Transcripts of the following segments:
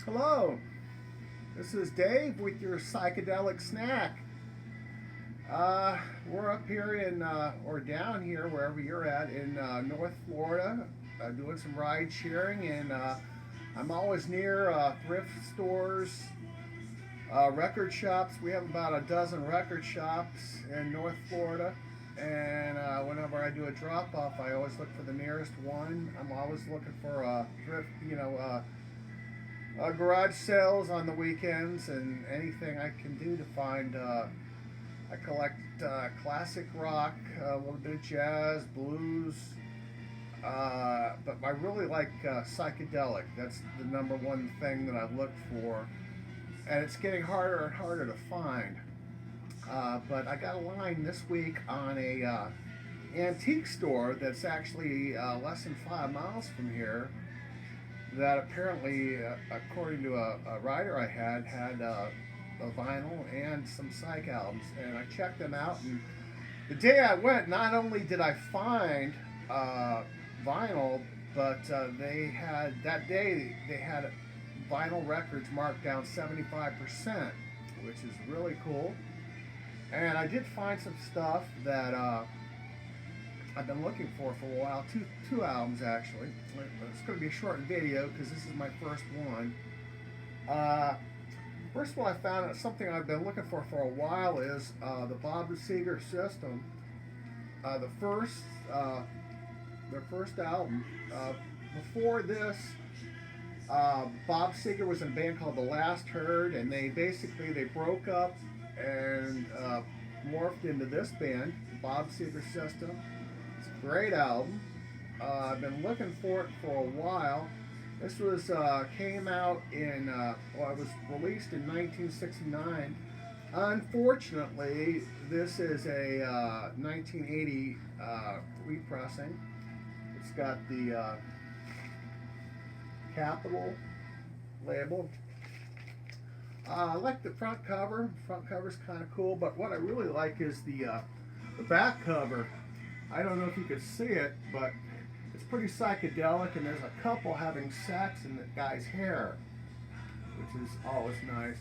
Hello, this is Dave with your Psychedelic Snack. We're up here or down here, wherever you're at, in North Florida, doing some ride sharing, and I'm always near thrift stores, record shops. We have about a dozen record shops in North Florida, and whenever I do a drop off, I always look for the nearest one. I'm always looking for thrift, garage sales on the weekends and anything I can do to find. I collect classic rock, a little bit of jazz, blues, but I really like psychedelic. That's the number one thing that I look for, and it's getting harder and harder to find. But I got a line this week on a antique store that's actually less than 5 miles from here, that apparently, according to a writer I had a vinyl and some psych albums, and I checked them out. And the day I went, not only did I find vinyl, but they had that day they had vinyl records marked down 75%, which is really cool. And I did find some stuff that I've been looking for a while. Two albums actually. It's going to be a short video because this is my first one. First one I found, something I've been looking for a while, is the Bob Seger System. The first, their first album. Before this, Bob Seger was in a band called The Last Herd, and they broke up and morphed into this band, Bob Seger System. It's a great album. I've been looking for it for a while. This was came out in it was released in 1969. Unfortunately, this is a 1980 repressing. It's got the Capitol label. I like the front cover. Front cover's kind of cool, but what I really like is the back cover. I don't know if you can see it, but it's pretty psychedelic, and there's a couple having sex in the guy's hair, which is always nice.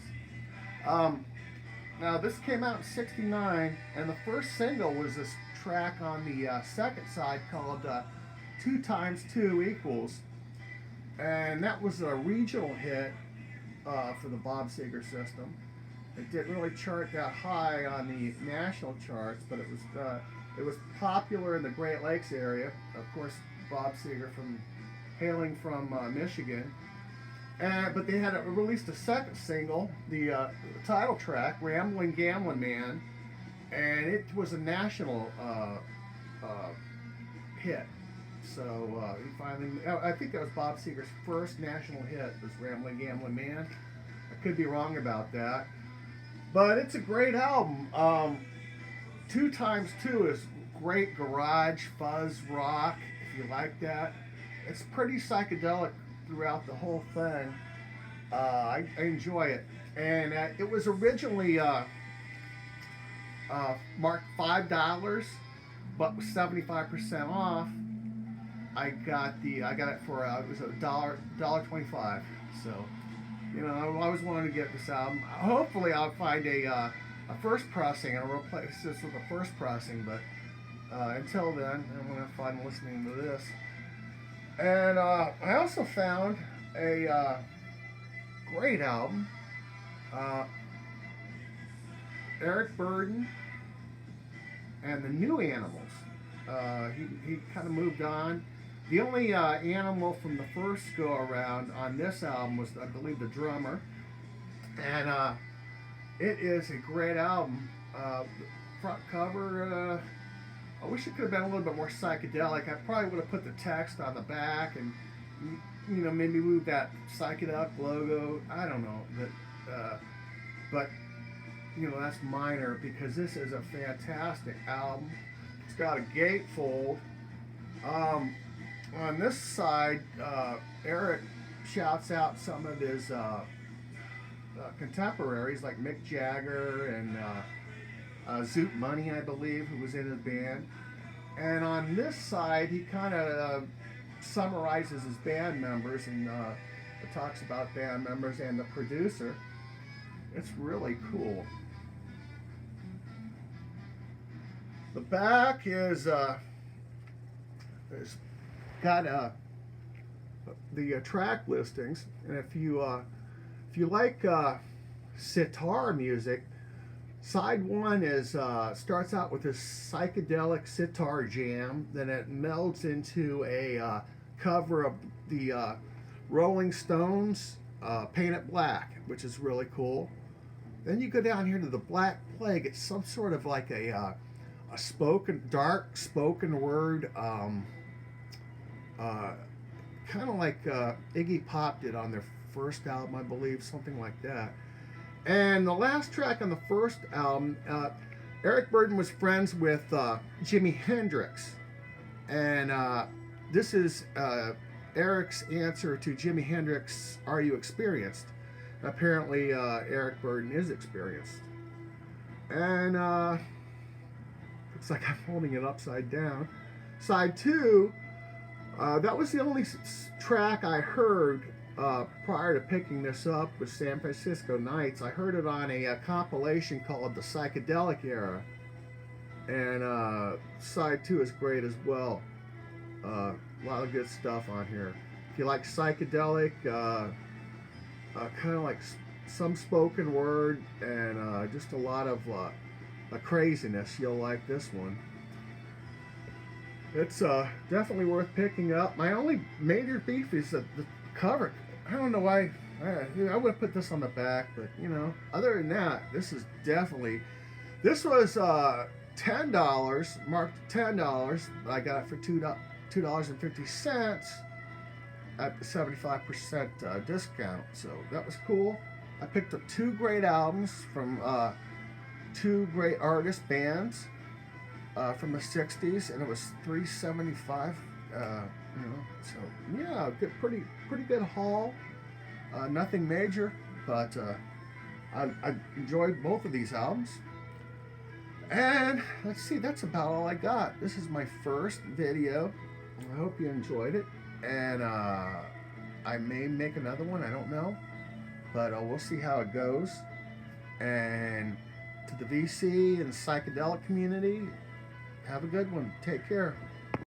Now, this came out in '69, and the first single was this track on the second side called 2 times 2 equals, and that was a regional hit for the Bob Seger System. It didn't really chart that high on the national charts, but it was popular in the Great Lakes area. Of course, Bob Seger hailing from Michigan. But they had released a second single, the title track, Ramblin' Gamblin' Man, and it was a national hit. So he finally, I think that was Bob Seger's first national hit, was Ramblin' Gamblin' Man. I could be wrong about that. But it's a great album. 2 times 2 is great garage fuzz rock, if you like that. It's pretty psychedelic throughout the whole thing. I enjoy it. And it was originally marked $5, but with 75% off, I got it for it was $1.25. So, I always wanted to get this album. Hopefully, I'll find a first pressing and I'll replace this with a first pressing. But until then, I'm going to have fun listening to this. And I also found a great album. Eric Burden and the New Animals. He kind of moved on. The only animal from the first go around on this album was, I believe, the drummer. And it is a great album. Front cover, I wish it could have been a little bit more psychedelic. I probably would have put the text on the back and, maybe move that psychedelic logo. I don't know. But that's minor, because this is a fantastic album. It's got a gatefold. On this side, Eric shouts out some of his contemporaries like Mick Jagger and Zoot Money, I believe, who was in his band. And on this side, he kind of summarizes his band members, and It talks about band members and the producer. It's really cool. The back is got the track listings, and if you like sitar music, side one is starts out with a psychedelic sitar jam, then it melds into a cover of the Rolling Stones Paint It Black, which is really cool. Then you go down here to the Black Plague. It's some sort of like a dark spoken word, kind of like Iggy Pop did on their first album, I believe, something like that. And the last track on the first album, Eric Burdon was friends with Jimi Hendrix, and this is Eric's answer to Jimi Hendrix, "Are You Experienced?" Apparently, Eric Burdon is experienced. And looks like I'm holding it upside down. Side two, that was the only track I heard prior to picking this up with San Francisco Nights. I heard it on a compilation called the Psychedelic Era. And side two is great as well. A lot of good stuff on here. If you like psychedelic, kind of like some spoken word and just a lot of craziness, you'll like this one. It's definitely worth picking up. My only major beef is the cover. I don't know why. I would have put this on the back, but you know, other than that, this is definitely. This was $10, marked $10. I got it for $2.50 at the 75% discount. So that was cool. I picked up two great albums from two great artist bands from the '60s, and it was $3.75. So yeah, pretty good haul. Nothing major, but I enjoyed both of these albums. And let's see, that's about all I got. This is my first video. I hope you enjoyed it, and I may make another one. I don't know, but we'll see how it goes. And to the VC and psychedelic community, have a good one. Take care.